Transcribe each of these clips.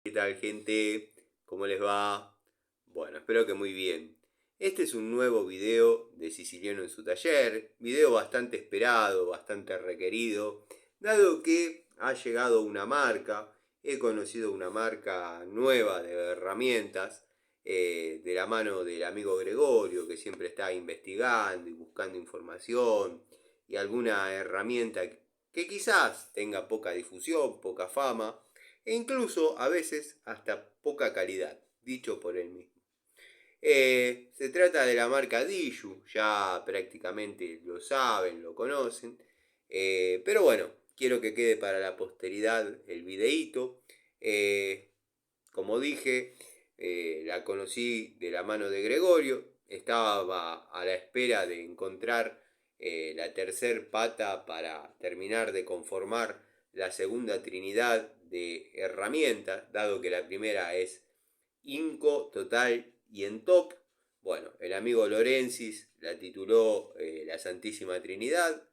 ¿Qué tal, gente? ¿Cómo les va? Bueno, espero que muy bien. Este es un nuevo video de Siciliano en su taller, video bastante esperado, bastante requerido, dado que ha llegado una marca, he conocido una marca nueva de herramientas, de la mano del amigo Gregorio, que siempre está investigando y buscando información y alguna herramienta que quizás tenga poca difusión, poca fama, e incluso a veces hasta poca calidad, dicho por él mismo. Se trata de la marca Diju, ya prácticamente lo saben, lo conocen, pero bueno, quiero que quede para la posteridad el videíto. Como dije, la conocí de la mano de Gregorio, estaba a la espera de encontrar la tercer pata para terminar de conformar la segunda trinidad de herramientas, dado que la primera es Inco, Total y en Top. Bueno, el amigo Lorenzis la tituló la Santísima Trinidad.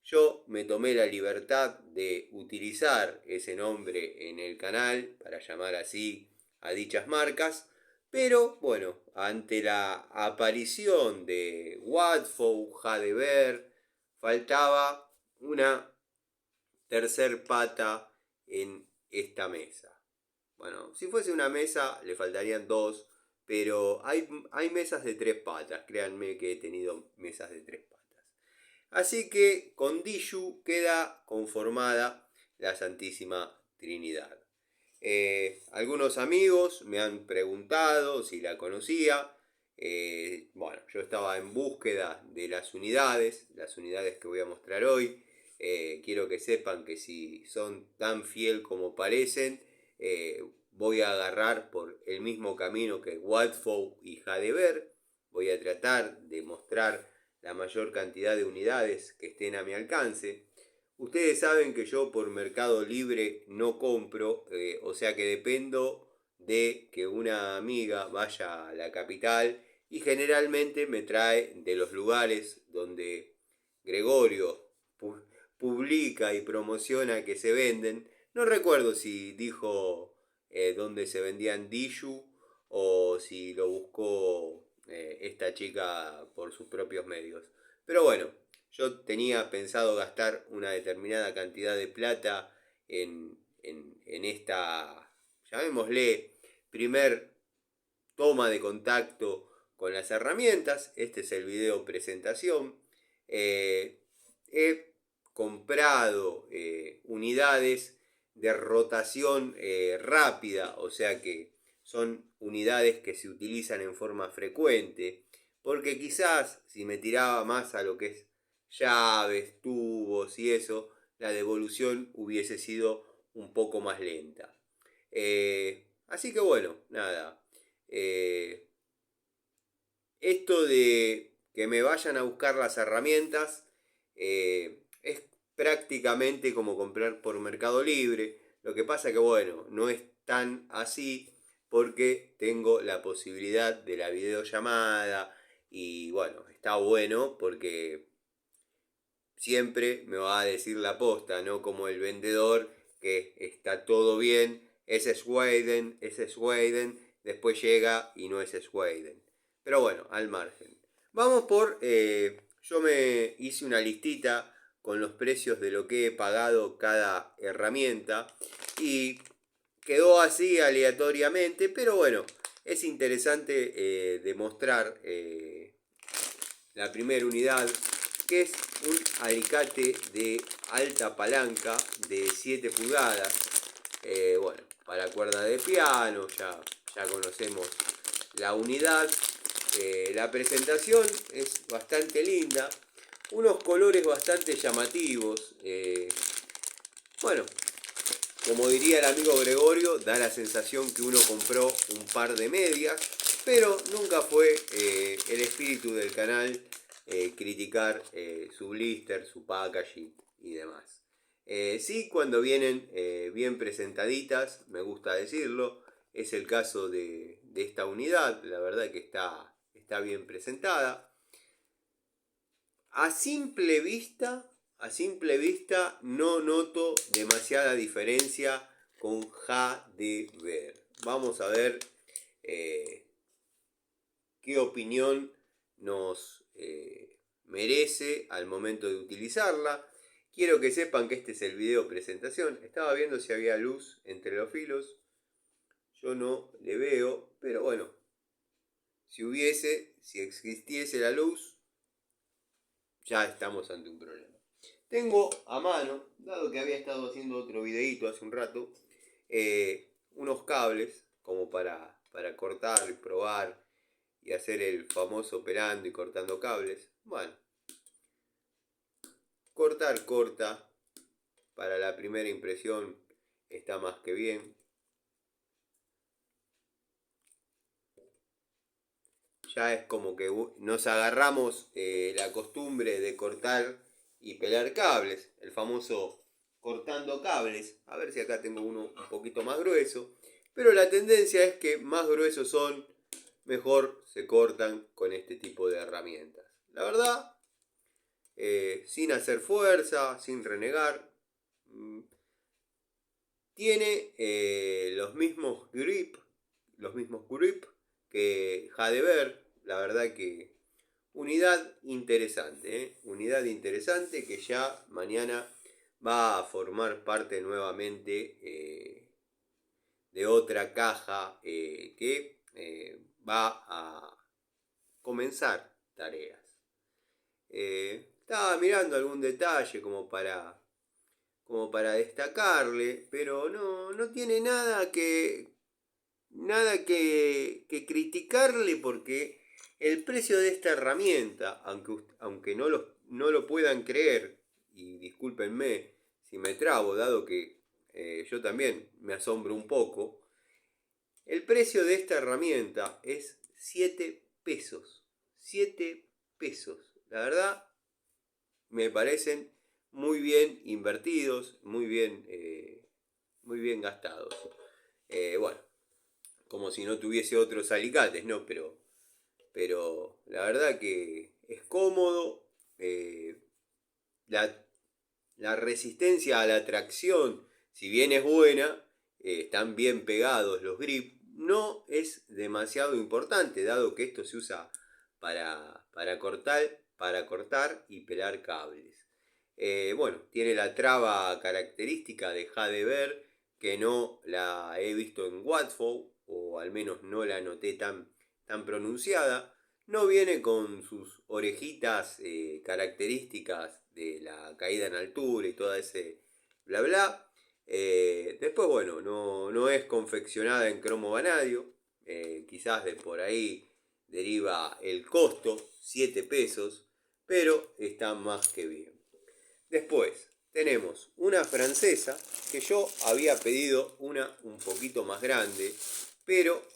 Yo me tomé la libertad de utilizar ese nombre en el canal para llamar así a dichas marcas, pero bueno, ante la aparición de Watford, Jadever, faltaba una tercer pata en esta mesa. Bueno, si fuese una mesa le faltarían dos, pero hay mesas de tres patas, créanme que he tenido mesas de tres patas. Así que con Diju queda conformada la Santísima Trinidad. Algunos amigos me han preguntado si la conocía. Bueno, yo estaba en búsqueda de las unidades que voy a mostrar hoy. Quiero que sepan que si son tan fiel como parecen, voy a agarrar por el mismo camino que Watford y Jadever. Voy a tratar de mostrar la mayor cantidad de unidades que estén a mi alcance. Ustedes saben que yo por Mercado Libre no compro, o sea que dependo de que una amiga vaya a la capital y generalmente me trae de los lugares donde Gregorio publica y promociona que se venden. No recuerdo si dijo dónde se vendían Diju o si lo buscó esta chica por sus propios medios. Pero bueno, yo tenía pensado gastar una determinada cantidad de plata en esta, llamémosle, primer toma de contacto con las herramientas. Este es el video presentación. He comprado unidades de rotación rápida, o sea que son unidades que se utilizan en forma frecuente, porque quizás si me tiraba más a lo que es llaves, tubos y eso, la devolución hubiese sido un poco más lenta. Así que bueno, nada. Esto de que me vayan a buscar las herramientas es prácticamente como comprar por Mercado Libre. Lo que pasa que bueno, no es tan así porque tengo la posibilidad de la videollamada y bueno, está bueno porque siempre me va a decir la posta, no como el vendedor que está todo bien, ese es Sweden, después llega y no es Sweden. Pero bueno, al margen. Vamos por, yo me hice una listita con los precios de lo que he pagado cada herramienta y quedó así aleatoriamente, pero bueno, es interesante demostrar la primera unidad, que es un alicate de alta palanca de 7 pulgadas. Bueno, para cuerda de piano, ya conocemos la unidad. La presentación es bastante linda, unos colores bastante llamativos. Bueno, como diría el amigo Gregorio, da la sensación que uno compró un par de medias, pero nunca fue el espíritu del canal criticar su blister, su packaging y demás. Sí, cuando vienen bien presentaditas, me gusta decirlo, es el caso de esta unidad, la verdad que está bien presentada. A simple vista no noto demasiada diferencia con Jadever. vamos a ver qué opinión nos merece al momento de utilizarla. Quiero que sepan que este es el video presentación. Estaba viendo si había luz entre los filos. Yo no le veo, pero bueno, si existiese la luz, ya estamos ante un problema. Tengo a mano, dado que había estado haciendo otro videito hace un rato, unos cables como para cortar y probar y hacer el famoso operando y cortando cables. Bueno, corta, para la primera impresión está más que bien. Ya es como que nos agarramos la costumbre de cortar y pelar cables, el famoso cortando cables. A ver si acá tengo uno un poquito más grueso, pero la tendencia es que más gruesos son, mejor se cortan con este tipo de herramientas. La verdad, sin hacer fuerza, sin renegar, tiene los mismos grip que Jadever. La verdad que unidad interesante, unidad interesante que ya mañana va a formar parte nuevamente de otra caja que va a comenzar tareas. Estaba mirando algún detalle como para destacarle, pero no tiene nada que criticarle, porque el precio de esta herramienta, aunque no lo puedan creer, y discúlpenme si me trabo, dado que yo también me asombro un poco, el precio de esta herramienta es 7 pesos. 7 pesos. La verdad, me parecen muy bien invertidos, muy bien gastados. Bueno, como si no tuviese otros alicates, ¿no? Pero la verdad que es cómodo. La resistencia a la tracción, si bien es buena, están bien pegados los grips, no es demasiado importante, dado que esto se usa para cortar y pelar cables. Bueno, tiene la traba característica de Jadever, que no la he visto en Watford, o al menos no la noté tan pronunciada. No viene con sus orejitas características de la caída en altura y todo ese bla bla. Después, bueno, no es confeccionada en cromo vanadio. Quizás de por ahí deriva el costo, 7 pesos, pero está más que bien. Después tenemos una francesa, que yo había pedido una un poquito más grande, pero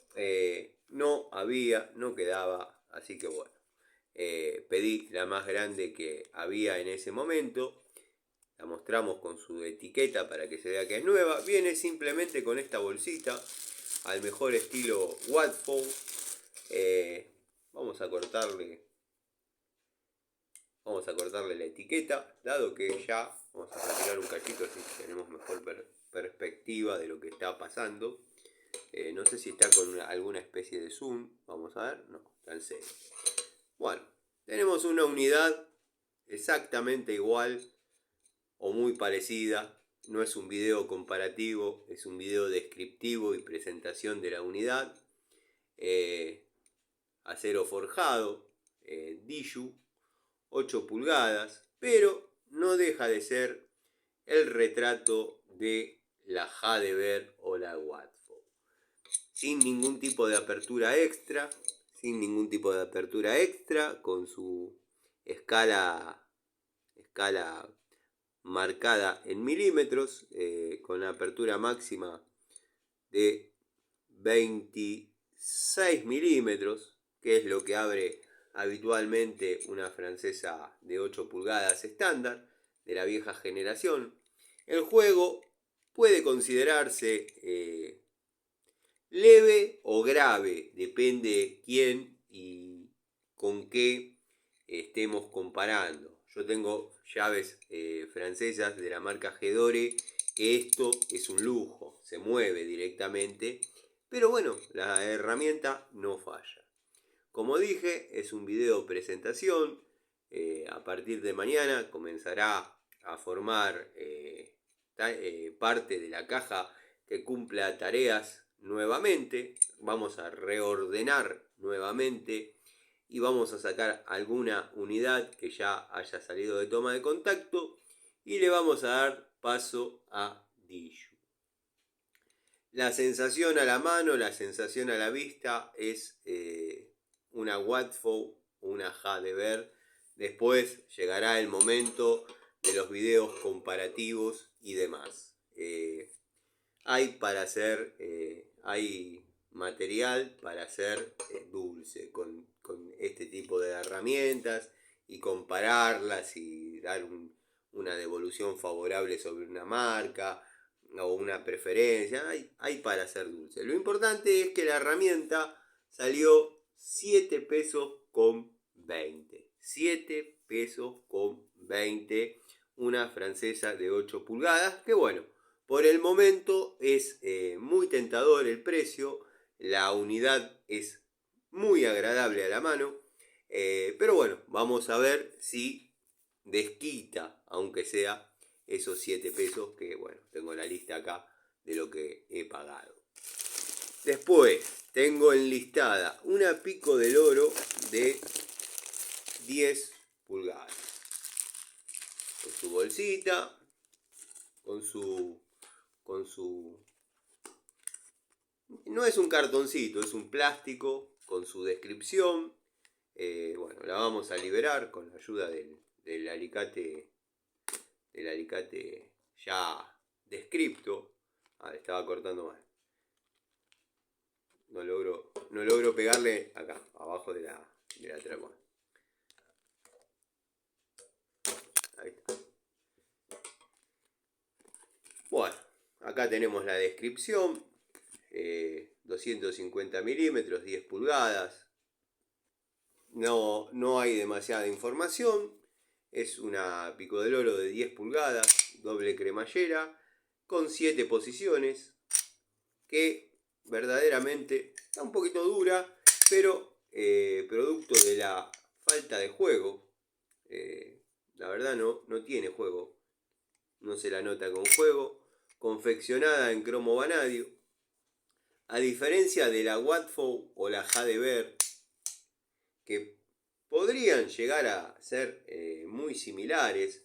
no quedaba, así que bueno, pedí la más grande que había en ese momento. La mostramos con su etiqueta para que se vea que es nueva. Viene simplemente con esta bolsita, al mejor estilo Watford. Vamos a cortarle la etiqueta, dado que ya vamos a retirar un cachito así tenemos mejor perspectiva de lo que está pasando. No sé si está con alguna especie de zoom. Vamos a ver. No, está en serio. Bueno, tenemos una unidad exactamente igual o muy parecida. No es un video comparativo, es un video descriptivo y presentación de la unidad. Acero forjado, Diju, 8 pulgadas, pero no deja de ser el retrato de la Jadever o la Watford. Sin ningún tipo de apertura extra, con su escala marcada en milímetros, con la apertura máxima de 26 milímetros, que es lo que abre habitualmente una francesa de 8 pulgadas estándar, de la vieja generación. El juego puede considerarse leve o grave, depende quién y con qué estemos comparando. Yo tengo llaves francesas de la marca Gedore, que esto es un lujo, se mueve directamente, pero bueno, la herramienta no falla. Como dije, es un video presentación. A partir de mañana comenzará a formar parte de la caja que cumpla tareas nuevamente. Vamos a reordenar nuevamente y vamos a sacar alguna unidad que ya haya salido de toma de contacto y le vamos a dar paso a Diju. La sensación a la mano, la sensación a la vista es una Watfo, una HDBer. Después llegará el momento de los videos comparativos y demás. Hay para hacer, hay material para hacer dulce con este tipo de herramientas y compararlas y dar una devolución favorable sobre una marca o una preferencia. Hay para hacer dulce. Lo importante es que la herramienta salió 7 pesos con 20. 7 pesos con 20. Una francesa de 8 pulgadas. Que bueno, por el momento es muy tentador el precio. La unidad es muy agradable a la mano. Pero bueno, vamos a ver si desquita, aunque sea esos 7 pesos, que bueno, tengo la lista acá de lo que he pagado. Después tengo enlistada una Pico del Oro de 10 pulgadas. Con su bolsita, con su... No es un cartoncito, es un plástico con su descripción. Bueno, la vamos a liberar con la ayuda del alicate ya descripto. Estaba cortando mal. No logro pegarle acá, abajo de la trama. Ahí está. Bueno, acá tenemos la descripción. 250 milímetros, 10 pulgadas. No hay demasiada información. Es una Pico del Oro de 10 pulgadas, doble cremallera, con 7 posiciones, que verdaderamente está un poquito dura, pero producto de la falta de juego. La verdad no tiene juego, no se la nota con juego. Confeccionada en cromo vanadio, a diferencia de la Watfo o la HDBer, que podrían llegar a ser muy similares,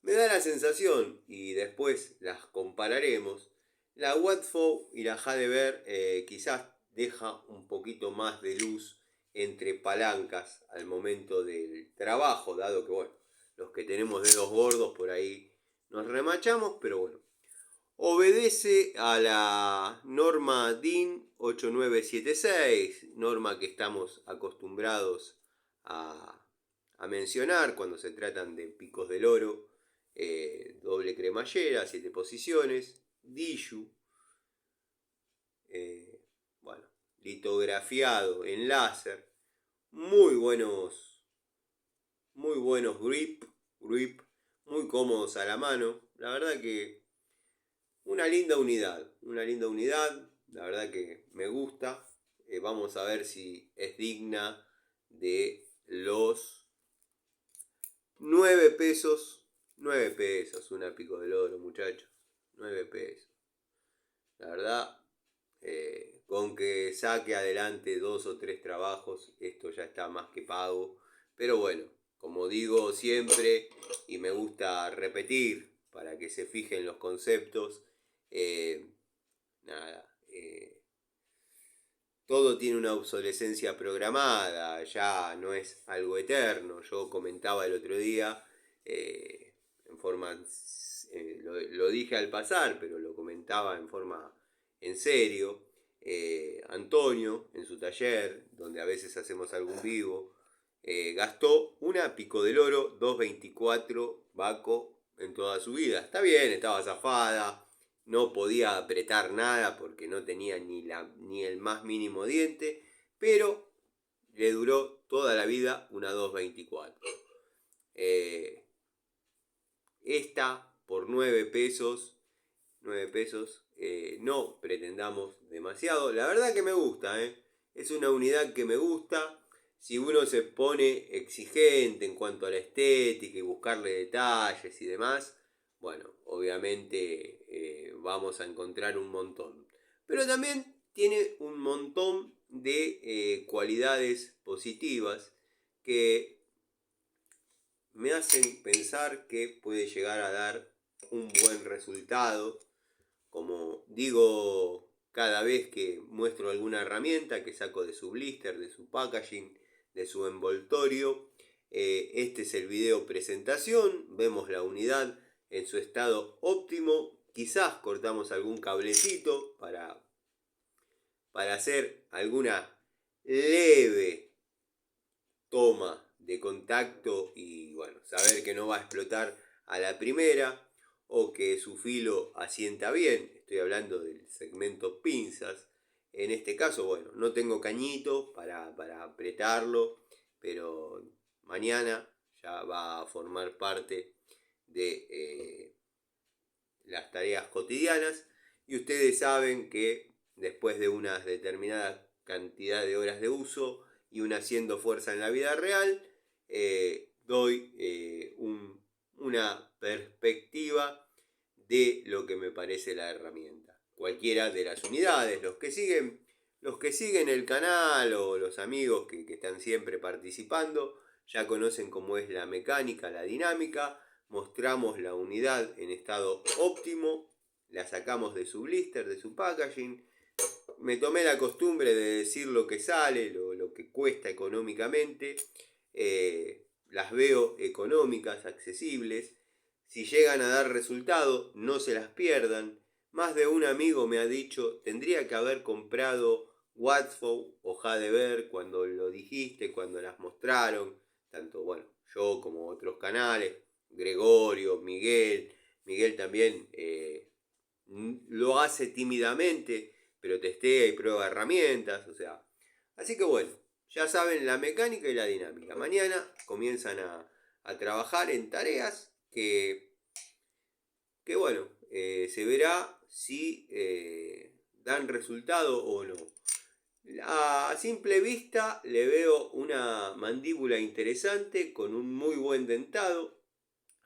me da la sensación, y después las compararemos, la Watfo y la HDBer quizás deja un poquito más de luz entre palancas al momento del trabajo, dado que bueno, los que tenemos dedos gordos por ahí nos remachamos, pero bueno, obedece a la norma DIN 8976, norma que estamos acostumbrados a mencionar cuando se tratan de picos del oro. Doble cremallera, 7 posiciones, Diju, bueno, litografiado en láser, muy buenos grip, muy cómodos a la mano. La verdad que una linda unidad, la verdad que me gusta. Vamos a ver si es digna de los 9 pesos. 9 pesos, una Pico del Oro, muchachos. 9 pesos. La verdad, con que saque adelante 2 o 3 trabajos, esto ya está más que pago. Pero bueno, como digo siempre, y me gusta repetir para que se fijen los conceptos, todo tiene una obsolescencia programada, ya no es algo eterno. Yo comentaba el otro día, en forma, lo dije al pasar, pero lo comentaba en forma en serio. Antonio, en su taller, donde a veces hacemos algún vivo, gastó una Pico del Oro 224 Baco en toda su vida. Está bien, estaba zafada, no podía apretar nada porque no tenía ni el más mínimo diente, pero le duró toda la vida una 224. Esta por 9 pesos no pretendamos demasiado. La verdad que me gusta, es una unidad que me gusta. Si uno se pone exigente en cuanto a la estética y buscarle detalles y demás, bueno, obviamente vamos a encontrar un montón. Pero también tiene un montón de cualidades positivas que me hacen pensar que puede llegar a dar un buen resultado. Como digo cada vez que muestro alguna herramienta que saco de su blister, de su packaging, de su envoltorio, este es el video presentación. Vemos la unidad en su estado óptimo. Quizás cortamos algún cablecito para hacer alguna leve toma de contacto y bueno, saber que no va a explotar a la primera o que su filo asienta bien. Estoy hablando del segmento pinzas. En este caso, bueno, no tengo cañito para apretarlo, pero mañana ya va a formar parte de las tareas cotidianas y ustedes saben que después de una determinada cantidad de horas de uso y una haciendo fuerza en la vida real, doy una perspectiva de lo que me parece la herramienta. Cualquiera de las unidades, los que siguen el canal o los amigos que están siempre participando, ya conocen cómo es la mecánica, la dinámica. Mostramos la unidad en estado óptimo, la sacamos de su blister, de su packaging. Me tomé la costumbre de decir lo que sale, lo que cuesta económicamente. Las veo económicas, accesibles. Si llegan a dar resultado, no se las pierdan. Más de un amigo me ha dicho, tendría que haber comprado Watford o Jadever cuando lo dijiste, cuando las mostraron. Tanto, bueno, yo como otros canales, Gregorio, Miguel también lo hace tímidamente, pero testea y prueba herramientas, o sea. Así que bueno, ya saben la mecánica y la dinámica. Mañana comienzan a trabajar en tareas que bueno, se verá si dan resultado o no. A simple vista le veo una mandíbula interesante con un muy buen dentado,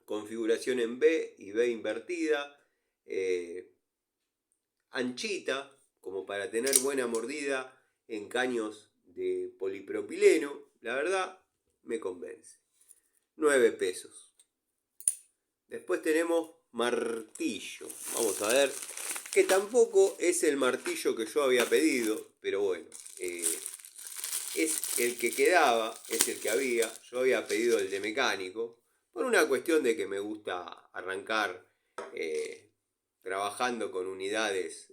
configuración en B y B invertida, anchita como para tener buena mordida en caños de polipropileno. La verdad me convence. 9 pesos. Después tenemos martillo. Vamos a ver, que tampoco es el martillo que yo había pedido, pero bueno, es el que quedaba, es el que había. Yo había pedido el de mecánico, por una cuestión de que me gusta arrancar trabajando con unidades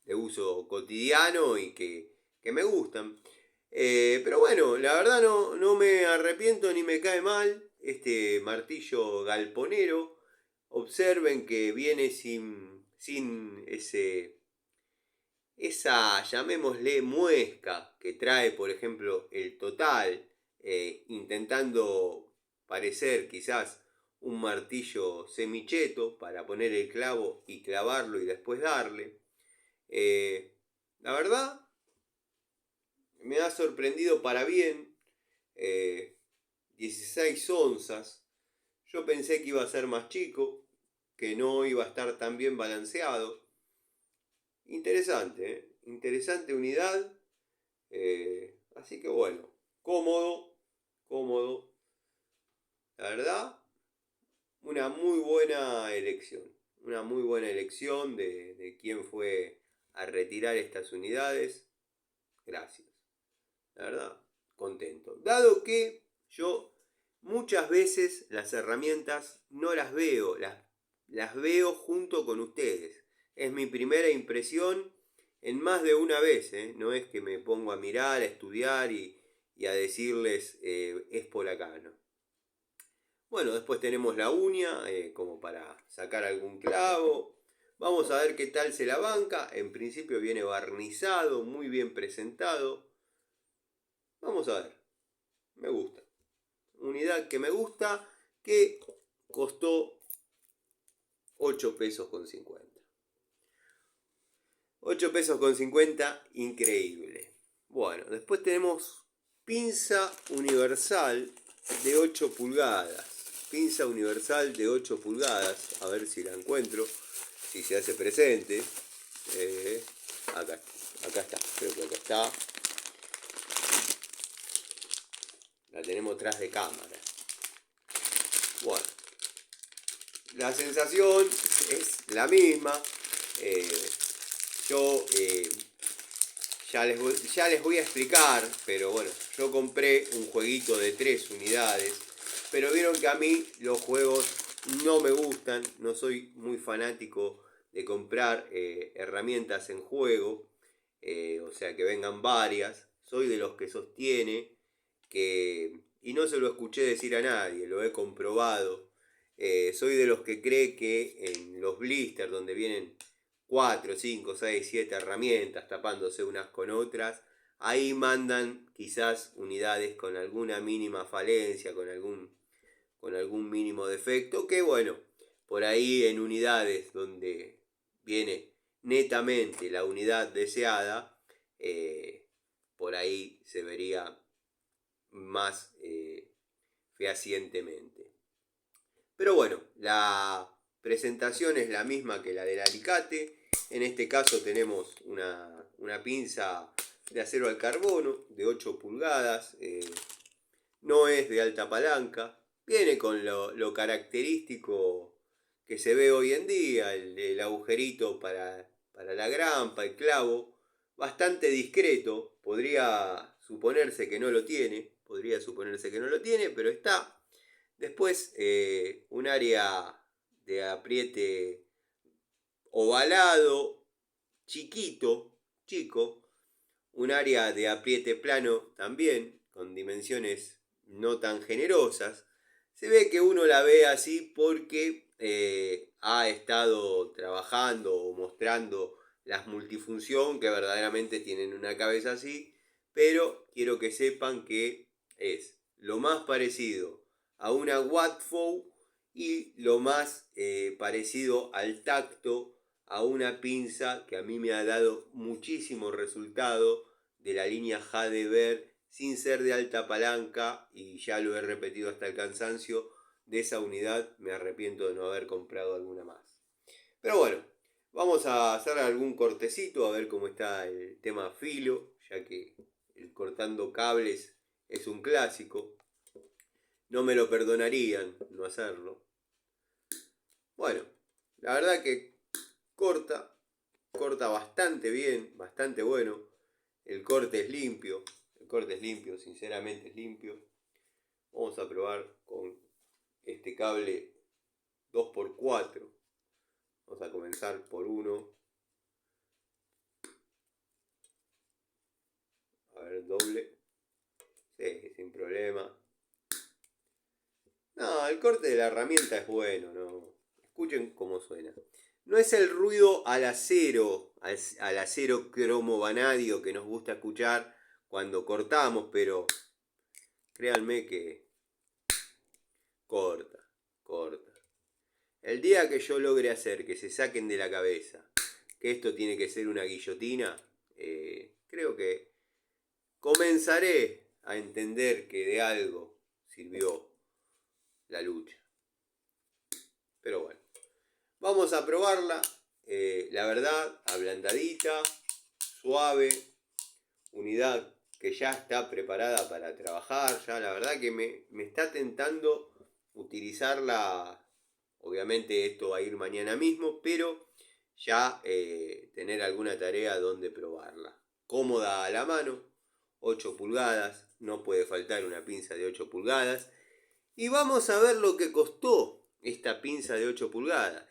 de uso cotidiano y que me gustan. Pero bueno, la verdad no me arrepiento ni me cae mal este martillo galponero. Observen que viene sin esa, llamémosle, muesca que trae, por ejemplo, el Total, intentando parecer quizás un martillo semicheto para poner el clavo y clavarlo y después darle. La verdad, me ha sorprendido para bien. 16 onzas. Yo pensé que iba a ser más chico, que no iba a estar tan bien balanceado. Interesante, interesante unidad. Así que bueno, cómodo. La verdad, una muy buena elección. Una muy buena elección de quién fue a retirar estas unidades. Gracias. La verdad, contento. Dado que yo muchas veces las herramientas no las veo, las veo junto con ustedes. Es mi primera impresión en más de una vez, no es que me pongo a mirar, a estudiar y a decirles es por acá, ¿no? Bueno, después tenemos la uña como para sacar algún clavo. Vamos a ver qué tal se la banca. En principio viene barnizado, muy bien presentado. Vamos a ver. Me gusta. Unidad que me gusta, que costó 8 pesos con 50. 8 pesos con 50, increíble. Bueno, después tenemos pinza universal de 8 pulgadas. Pinza universal de 8 pulgadas. A ver si la encuentro, si se hace presente. Acá está, creo que acá está. La tenemos tras de cámara. Bueno, la sensación es la misma. Yo ya les voy a explicar, pero bueno, yo compré un jueguito de 3 unidades, pero vieron que a mí los juegos no me gustan, no soy muy fanático de comprar herramientas en juego, o sea que vengan varias, soy de los que sostiene que, y no se lo escuché decir a nadie, lo he comprobado, soy de los que cree que en los blisters donde vienen 4, 5, 6, 7 herramientas tapándose unas con otras, ahí mandan quizás unidades con alguna mínima falencia, con algún mínimo defecto, que bueno, por ahí en unidades donde viene netamente la unidad deseada, por ahí se vería más fehacientemente. Pero bueno, la presentación es la misma que la del alicate. En este caso tenemos una pinza de acero al carbono de 8 pulgadas. No es de alta palanca. Viene con lo característico que se ve hoy en día. El agujerito para la grampa, el clavo. Bastante discreto. Podría suponerse que no lo tiene. Pero está. Después un área de apriete ovalado, chico, un área de apriete plano también, con dimensiones no tan generosas. Se ve que uno la ve así porque ha estado trabajando o mostrando las multifunción que verdaderamente tienen una cabeza así, pero quiero que sepan que es lo más parecido a una Watfow y lo más parecido al tacto a una pinza que a mí me ha dado muchísimo resultado de la línea Jadever sin ser de alta palanca, y ya lo he repetido hasta el cansancio. De esa unidad me arrepiento de no haber comprado alguna más. Pero bueno, vamos a hacer algún cortecito a ver cómo está el tema filo, ya que el cortando cables es un clásico. No me lo perdonarían no hacerlo. Bueno, la verdad que corta bastante bien, bastante bueno. El corte es limpio, sinceramente es limpio. Vamos a probar con este cable 2x4. Vamos a comenzar por uno. A ver, doble. Sí, sin problema. No, el corte de la herramienta es bueno, no. Escuchen cómo suena. No es el ruido al acero cromo vanadio que nos gusta escuchar cuando cortamos, pero créanme que corta. El día que yo logre hacer que se saquen de la cabeza que esto tiene que ser una guillotina, creo que comenzaré a entender que de algo sirvió la lucha. Pero bueno, vamos a probarla. La verdad, ablandadita, suave, unidad que ya está preparada para trabajar. Ya la verdad que me está tentando utilizarla. Obviamente esto va a ir mañana mismo, pero ya tener alguna tarea donde probarla. Cómoda a la mano, 8 pulgadas, no puede faltar una pinza de 8 pulgadas. Y vamos a ver lo que costó esta pinza de 8 pulgadas.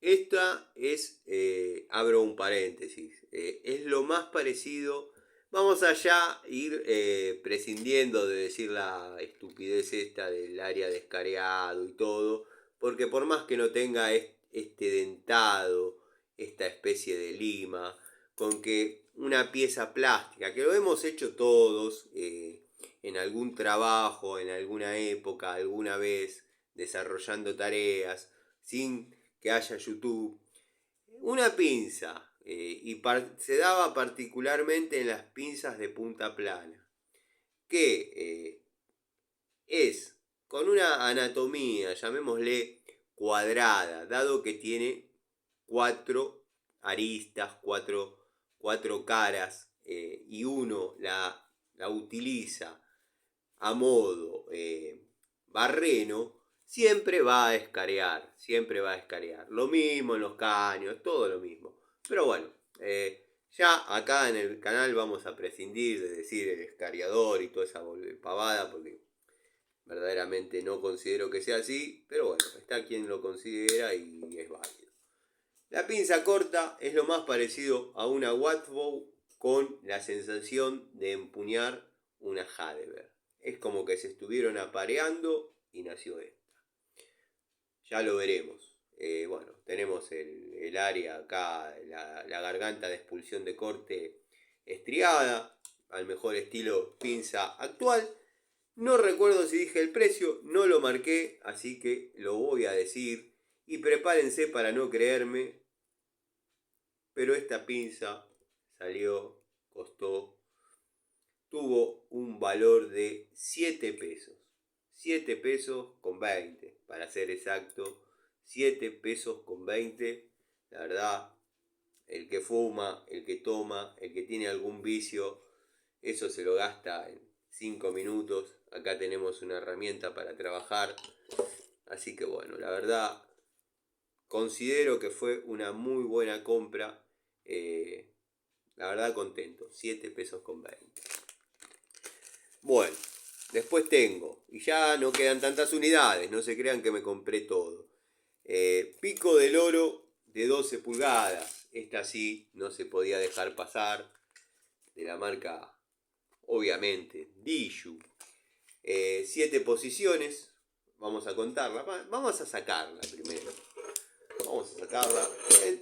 Esta es, abro un paréntesis, es lo más parecido. Vamos allá a ir prescindiendo de decir la estupidez esta del área de escareado y todo, porque por más que no tenga este dentado, esta especie de lima, con que una pieza plástica, que lo hemos hecho todos en algún trabajo, en alguna época, alguna vez, desarrollando tareas, sin que haya YouTube. Una pinza, y se daba particularmente en las pinzas de punta plana, que es con una anatomía, llamémosle cuadrada, dado que tiene 4 aristas, cuatro caras, y uno la utiliza a modo barreno, siempre va a escarear, siempre va a escarear. Lo mismo en los caños, todo lo mismo. Pero bueno, ya acá en el canal vamos a prescindir de decir el escareador y toda esa pavada, porque verdaderamente no considero que sea así, pero bueno, está quien lo considera y es válido. La pinza corta es lo más parecido a una Wattbow con la sensación de empuñar una Hadeberg. Es como que se estuvieron apareando y nació esta. Ya lo veremos. Bueno, tenemos el área acá, la garganta de expulsión de corte estriada, al mejor estilo pinza actual. No recuerdo si dije el precio, no lo marqué, así que lo voy a decir. Y prepárense para no creerme, pero esta pinza tuvo un valor de 7 pesos. 7 pesos con 20, para ser exacto. 7 pesos con 20. La verdad, el que fuma, el que toma, el que tiene algún vicio, eso se lo gasta en 5 minutos. Acá tenemos una herramienta para trabajar. Así que bueno, la verdad, considero que fue una muy buena compra. La verdad, contento. 7 pesos con 20. Bueno, después tengo, y ya no quedan tantas unidades, no se crean que me compré todo. Pico del oro de 12 pulgadas. Esta sí no se podía dejar pasar. De la marca, obviamente, Diju. 7 posiciones. Vamos a contarla. Vamos a sacarla primero. Vamos a sacarla.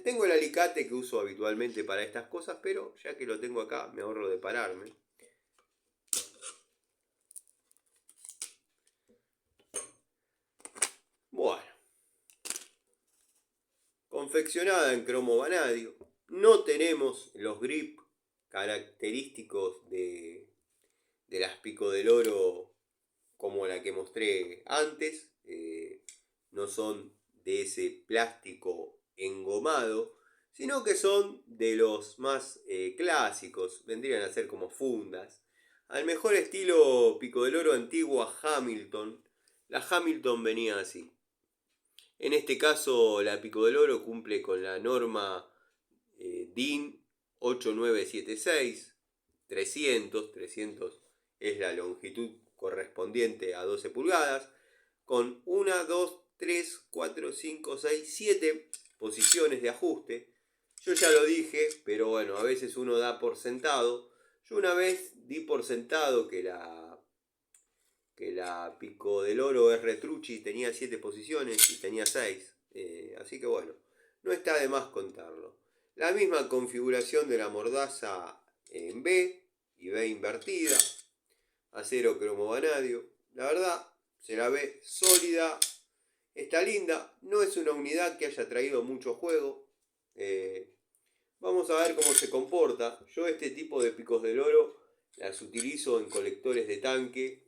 Tengo el alicate que uso habitualmente para estas cosas, pero ya que lo tengo acá, me ahorro de pararme. Bueno. Confeccionada en cromo vanadio. No tenemos los grip característicos de las Pico del Oro como la que mostré antes. No son de ese plástico engomado, sino que son de los más clásicos. Vendrían a ser como fundas. Al mejor estilo Pico del Oro antigua Hamilton. La Hamilton venía así. En este caso, la Pico del Oro cumple con la norma DIN 8976, 300 es la longitud correspondiente a 12 pulgadas, con 1, 2, 3, 4, 5, 6, 7 posiciones de ajuste. Yo ya lo dije, pero bueno, a veces uno da por sentado. Yo una vez di por sentado que la Pico del Oro R-Trucci tenía 7 posiciones y tenía 6. Así que bueno, no está de más contarlo. La misma configuración de la mordaza en B y B invertida. Acero cromo vanadio. La verdad, se la ve sólida. Está linda. No es una unidad que haya traído mucho juego. Vamos a ver cómo se comporta. Yo este tipo de picos del oro las utilizo en colectores de tanque.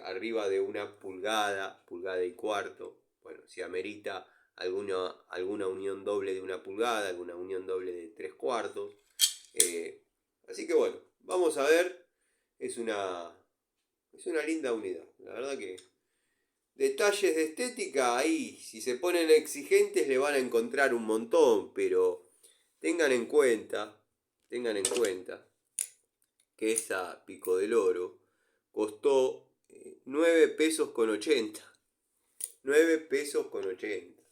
Arriba de 1 pulgada, pulgada y cuarto. Bueno, si amerita alguna unión doble de 1 pulgada, alguna unión doble de 3 cuartos. Así que bueno, vamos a ver. Es una linda unidad. La verdad que detalles de estética ahí, si se ponen exigentes le van a encontrar un montón, pero tengan en cuenta que esa Pico del Oro costó 9 pesos con 80. 9 pesos con 80.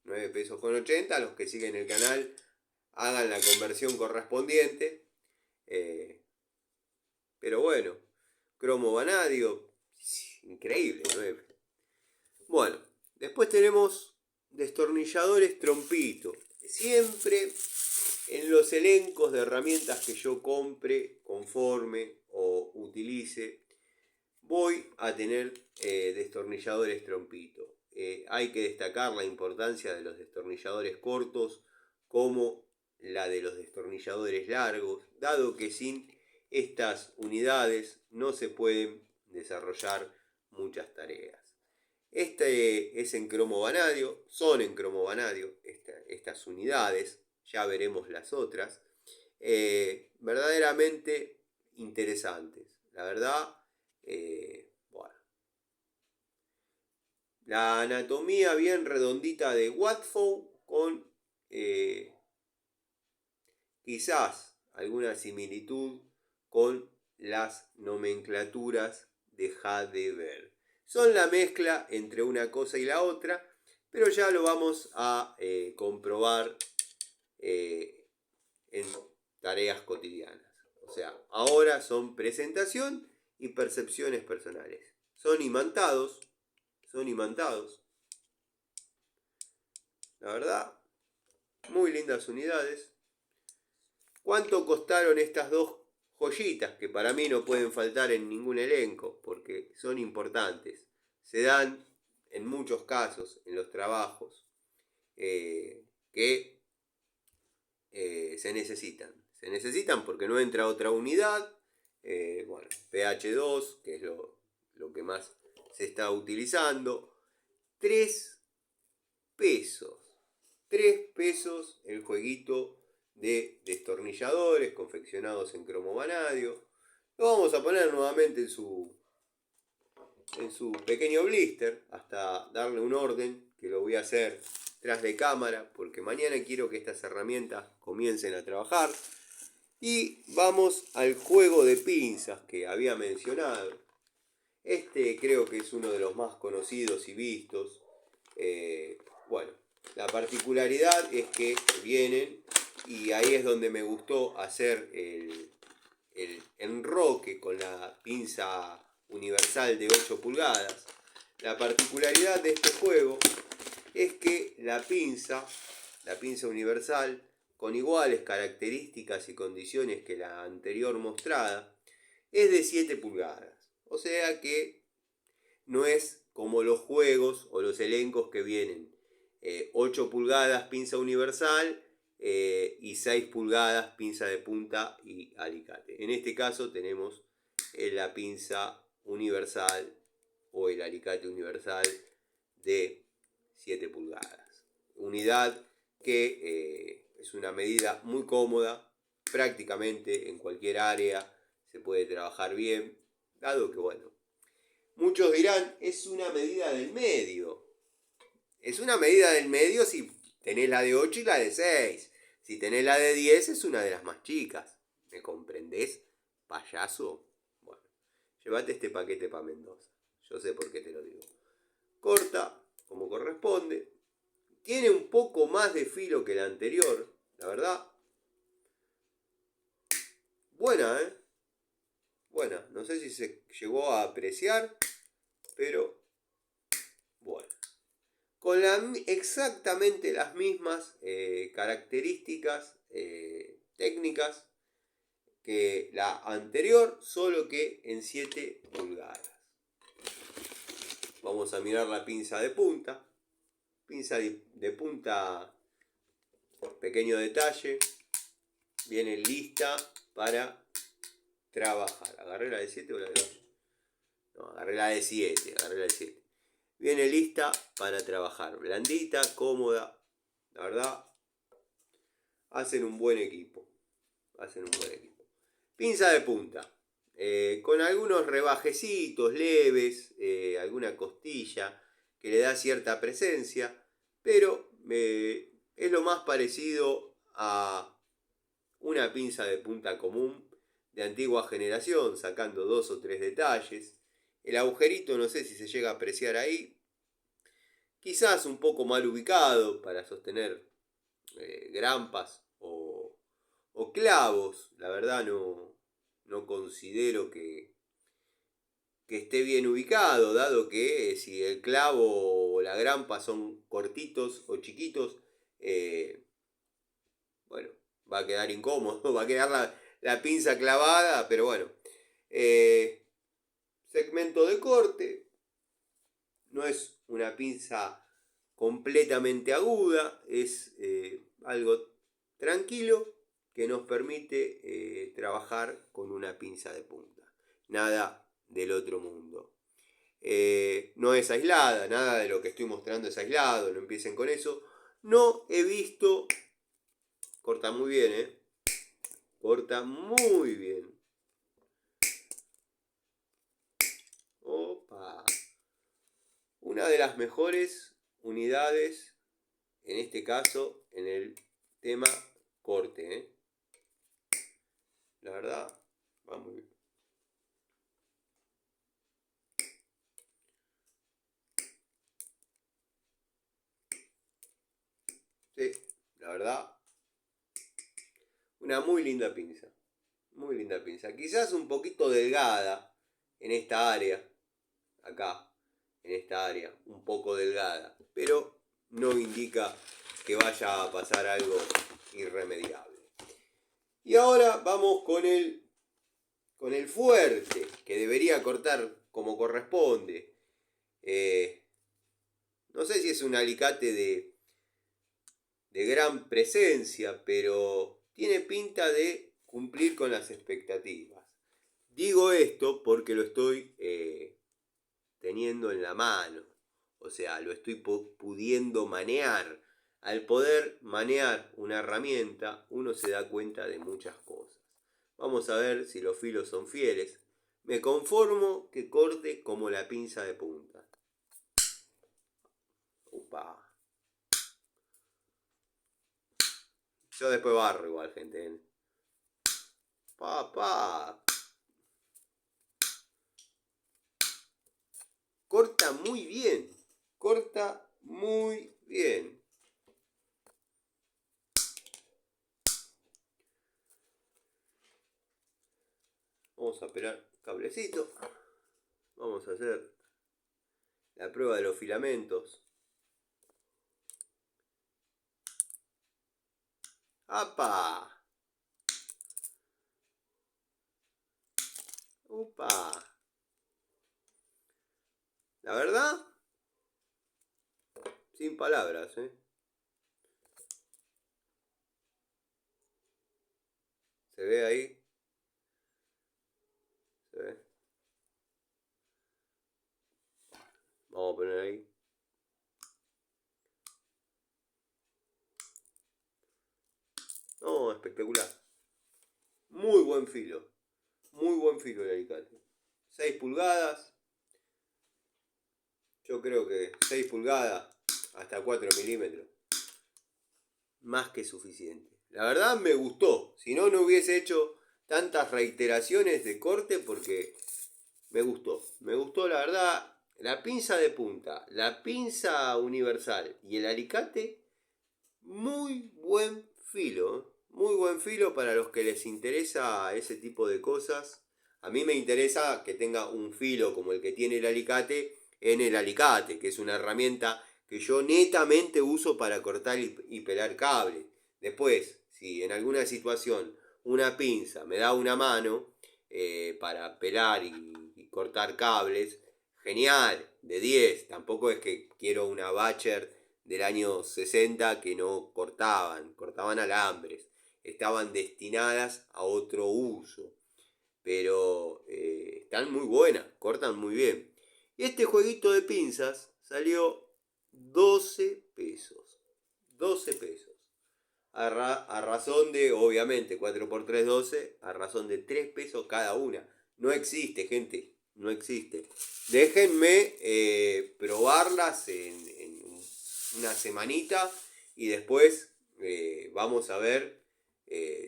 9 pesos con 80. Los que siguen el canal hagan la conversión correspondiente. Pero bueno, cromo vanadio. Increíble, 9. Bueno, después tenemos destornilladores trompito. Siempre en los elencos de herramientas que yo compre, conforme o utilice, voy a tener destornilladores trompito. hay que destacar la importancia de los destornilladores cortos como la de los destornilladores largos, dado que sin estas unidades no se pueden desarrollar muchas tareas. Este es en cromo vanadio, son en cromo vanadio estas unidades, ya veremos las otras, verdaderamente interesantes. La verdad, bueno. La anatomía bien redondita de Watfow con quizás alguna similitud con las nomenclaturas de Hadebert. Son la mezcla entre una cosa y la otra, pero ya lo vamos a comprobar en tareas cotidianas. O sea, ahora son presentación y percepciones personales. Son imantados. La verdad, muy lindas unidades. ¿Cuánto costaron estas dos joyitas que para mí no pueden faltar en ningún elenco? Porque son importantes. Se dan en muchos casos en los trabajos que se necesitan. Se necesitan porque no entra otra unidad. Bueno, PH2, que es lo que más se está utilizando. 3 pesos. 3 pesos el jueguito de destornilladores confeccionados en cromo vanadio. Lo vamos a poner nuevamente en su pequeño blister hasta darle un orden, que lo voy a hacer tras de cámara porque mañana quiero que estas herramientas comiencen a trabajar. Y vamos al juego de pinzas que había mencionado. Este creo que es uno de los más conocidos y vistos. Bueno, la particularidad es que vienen, y ahí es donde me gustó hacer el enroque con la pinza universal de 8 pulgadas. La particularidad de este juego es que la pinza universal, con iguales características y condiciones que la anterior mostrada, es de 7 pulgadas. O sea que no es como los juegos o los elencos que vienen 8 pulgadas pinza universal y 6 pulgadas pinza de punta y alicate. En este caso tenemos la pinza universal o el alicate universal de 7 pulgadas. Unidad que es una medida muy cómoda, prácticamente en cualquier área se puede trabajar bien, dado que bueno, muchos dirán, es una medida del medio. Es una medida del medio si tenés la de 8 y la de 6. Si tenés la de 10 es una de las más chicas. ¿Me comprendés, payaso? Bueno, llévate este paquete para Mendoza. Yo sé por qué te lo digo. Corta como corresponde. Tiene un poco más de filo que la anterior, la verdad. Buena, ¿eh? Buena. No sé si se llegó a apreciar, pero bueno. Con exactamente las mismas características técnicas que la anterior, solo que en 7 pulgadas. Vamos a mirar la pinza de punta. Pinza de punta, pequeño detalle, viene lista para trabajar. ¿Agarré la de 7 o la de 8? No, agarré la de 7. Viene lista para trabajar. Blandita, cómoda. La verdad, hacen un buen equipo. Pinza de punta. Con algunos rebajecitos leves, alguna costilla que le da cierta presencia, pero es lo más parecido a una pinza de punta común de antigua generación, sacando 2 o 3 detalles. El agujerito no sé si se llega a apreciar ahí. Quizás un poco mal ubicado para sostener grampas o clavos. La verdad no considero que esté bien ubicado, dado que si el clavo o la grampa son cortitos o chiquitos, bueno, va a quedar incómodo, va a quedar la pinza clavada, pero bueno. Segmento de corte, no es una pinza completamente aguda, es algo tranquilo que nos permite trabajar con una pinza de punta. Nada del otro mundo. No es aislada, nada de lo que estoy mostrando es aislado, no empiecen con eso. No he visto... Corta muy bien, corta muy bien. Opa. Una de las mejores unidades, en este caso, en el tema corte, La verdad, va muy bien. Sí, la verdad, una muy linda pinza. Muy linda pinza. Quizás un poquito delgada en esta área. Acá, en esta área. Un poco delgada. Pero no indica que vaya a pasar algo irremediable. Y ahora vamos con el fuerte, que debería cortar como corresponde. No sé si es un alicate de gran presencia, pero tiene pinta de cumplir con las expectativas. Digo esto porque lo estoy teniendo en la mano, o sea, lo estoy pudiendo manear. Al poder manear una herramienta, uno se da cuenta de muchas cosas. Vamos a ver si los filos son fieles. Me conformo que corte como la pinza de punta. Upa. Yo después barro igual, gente. Papá. Corta muy bien. Corta muy bien. Vamos a pelar cablecito. Vamos a hacer la prueba de los filamentos. ¡Apa! ¡Upa! La verdad, sin palabras, ¿Se ve ahí? ¿Se ve? Vamos a poner ahí. No, espectacular. Muy buen filo. Muy buen filo el alicate. 6 pulgadas. Yo creo que 6 pulgadas hasta 4 milímetros. Más que suficiente. La verdad me gustó. Si no, no hubiese hecho tantas reiteraciones de corte porque me gustó. Me gustó la verdad. La pinza de punta, la pinza universal y el alicate, muy buen filo. Muy buen filo para los que les interesa ese tipo de cosas. A mí me interesa que tenga un filo como el que tiene el alicate en el alicate, que es una herramienta que yo netamente uso para cortar y pelar cables. Después, si en alguna situación una pinza me da una mano para pelar y cortar cables, genial, de 10. Tampoco es que quiero una Bacher del año 60 que no cortaban alambres, estaban destinadas a otro uso, pero están muy buenas, cortan muy bien. Y este jueguito de pinzas salió 12 pesos, 12 pesos. A razón de, obviamente, 4 por 3, 12, a razón de 3 pesos cada una. No existe, gente, no existe. Déjenme probarlas en una semanita y después vamos a ver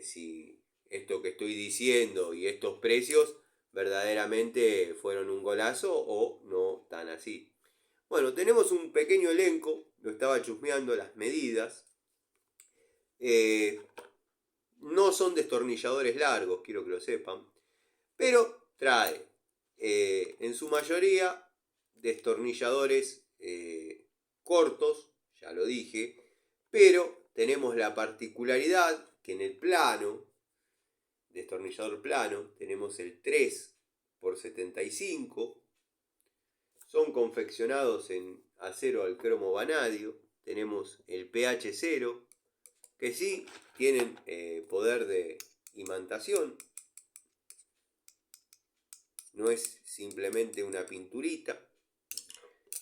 si esto que estoy diciendo y estos precios verdaderamente fueron un golazo o no tan así. Bueno, tenemos un pequeño elenco, lo estaba chusmeando las medidas. No son destornilladores largos, quiero que lo sepan, pero trae en su mayoría destornilladores cortos, ya lo dije, pero tenemos la particularidad que en el plano, destornillador plano, tenemos el 3 por 75, son confeccionados en acero al cromo vanadio, tenemos el pH 0, que sí tienen poder de imantación, no es simplemente una pinturita.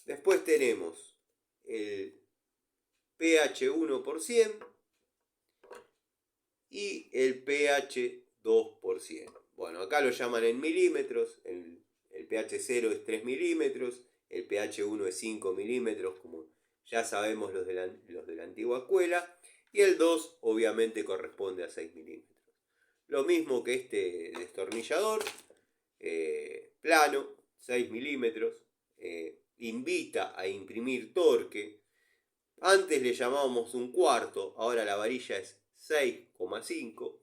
Después tenemos el pH 1% y el pH 2%. Bueno, acá lo llaman en milímetros, el pH 0 es 3 milímetros, el pH 1 es 5 milímetros, como ya sabemos los de la antigua escuela, y el 2 obviamente corresponde a 6 milímetros. Lo mismo que este destornillador, plano, 6 milímetros, invita a imprimir torque. Antes le llamábamos un cuarto, ahora la varilla es 6,5.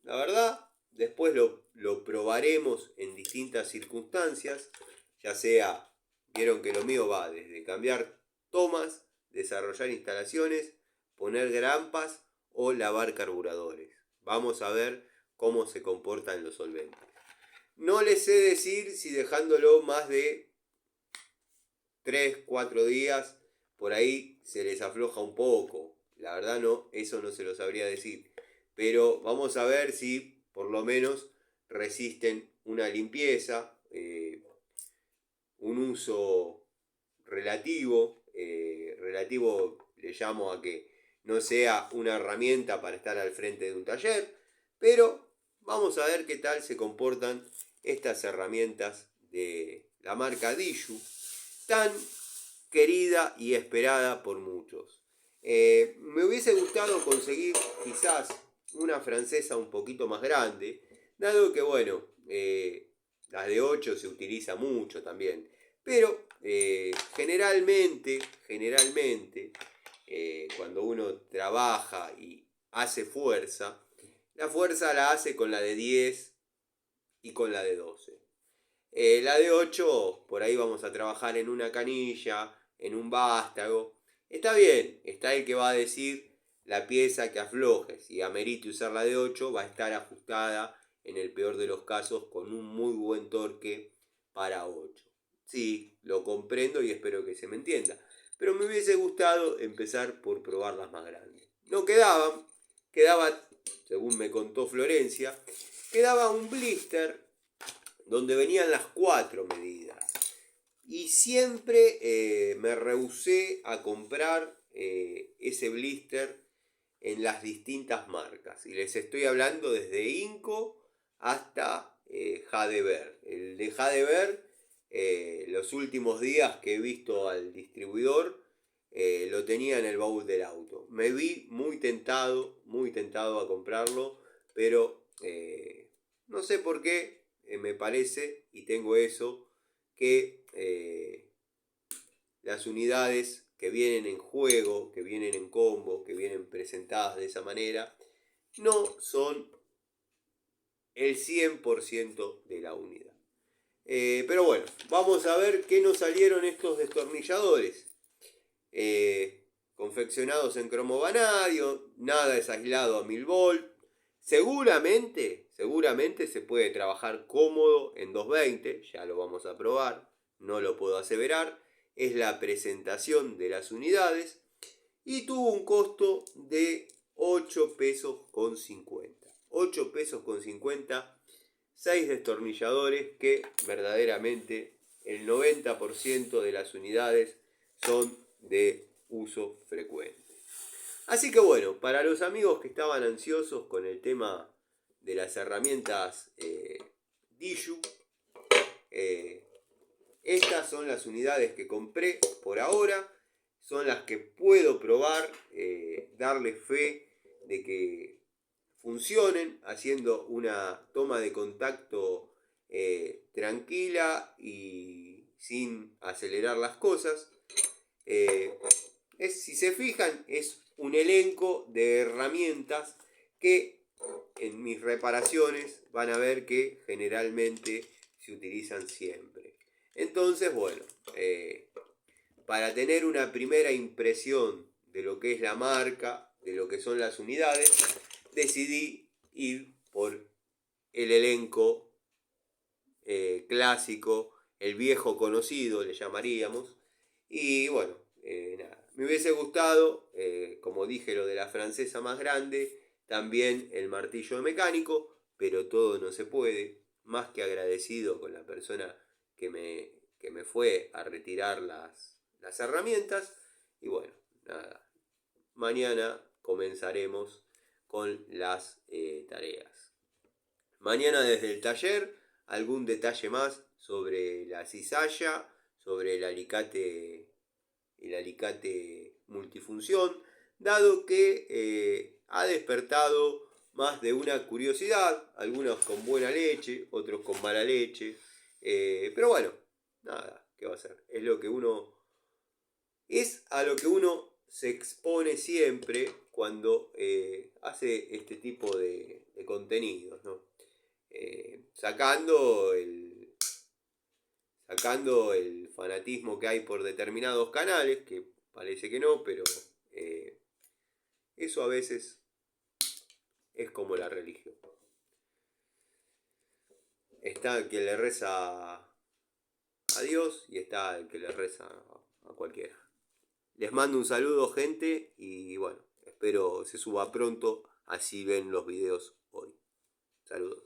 La verdad, después lo probaremos en distintas circunstancias, ya sea, vieron que lo mío va desde cambiar tomas, desarrollar instalaciones, poner grampas o lavar carburadores. Vamos a ver cómo se comportan los solventes. No les sé decir si dejándolo más de 3, 4 días, por ahí se les afloja un poco. La verdad no, eso no se lo sabría decir. Pero vamos a ver si por lo menos resisten una limpieza, un uso relativo. Relativo le llamo a que no sea una herramienta para estar al frente de un taller. Pero vamos a ver qué tal se comportan estas herramientas de la marca Dijou, tan querida y esperada por muchos. Me hubiese gustado conseguir quizás una francesa un poquito más grande, dado que, bueno, las de 8 se utiliza mucho también. Pero generalmente, cuando uno trabaja y hace fuerza, la fuerza la hace con la de 10 y con la de 12. La de 8, por ahí vamos a trabajar en una canilla, en un vástago. Está bien, está el que va a decir la pieza que afloje. Si amerite usar la de 8, va a estar ajustada en el peor de los casos con un muy buen torque para 8. Sí, lo comprendo y espero que se me entienda. Pero me hubiese gustado empezar por probar las más grandes. No quedaba, según me contó Florencia, quedaba un blister donde venían las 4 medidas. Y siempre me rehusé a comprar ese blister en las distintas marcas. Y les estoy hablando desde Inco hasta Jadever. El de Jadever, los últimos días que he visto al distribuidor, lo tenía en el baúl del auto. Me vi muy tentado a comprarlo, pero no sé por qué, me parece, y tengo eso, que las unidades que vienen en juego, que vienen en combo, que vienen presentadas de esa manera, no son el 100% de la unidad. Pero bueno, vamos a ver qué nos salieron estos destornilladores. Confeccionados en cromo vanadio, nada es aislado a 1000 volt. Seguramente se puede trabajar cómodo en 220, ya lo vamos a probar, no lo puedo aseverar. Es la presentación de las unidades y tuvo un costo de 8 pesos con 50. 8 pesos con 50, 6 destornilladores que verdaderamente el 90% de las unidades son de uso frecuente. Así que bueno, para los amigos que estaban ansiosos con el tema de las herramientas Dijou, estas son las unidades que compré por ahora, son las que puedo probar, darle fe de que funcionen, haciendo una toma de contacto tranquila y sin acelerar las cosas. Si se fijan, es un elenco de herramientas que en mis reparaciones van a ver que generalmente se utilizan siempre. Entonces, bueno, para tener una primera impresión de lo que es la marca, de lo que son las unidades, decidí ir por el elenco clásico, el viejo conocido le llamaríamos, Y bueno, nada, me hubiese gustado, como dije, lo de la francesa más grande, también el martillo mecánico, pero todo no se puede. Más que agradecido con la persona que me fue a retirar las herramientas. Y bueno, nada, mañana comenzaremos con las tareas. Mañana desde el taller, algún detalle más sobre la cizalla, sobre el alicate multifunción, dado que ha despertado más de una curiosidad, algunos con buena leche, otros con mala leche, pero bueno, nada, ¿qué va a ser? Es a lo que uno se expone siempre cuando hace este tipo de contenidos, ¿no? Sacando el fanatismo que hay por determinados canales, que parece que no, pero eh, eso a veces es como la religión. Está el que le reza a Dios y está el que le reza a cualquiera. Les mando un saludo, gente, y bueno, espero se suba pronto, así ven los videos hoy. Saludos.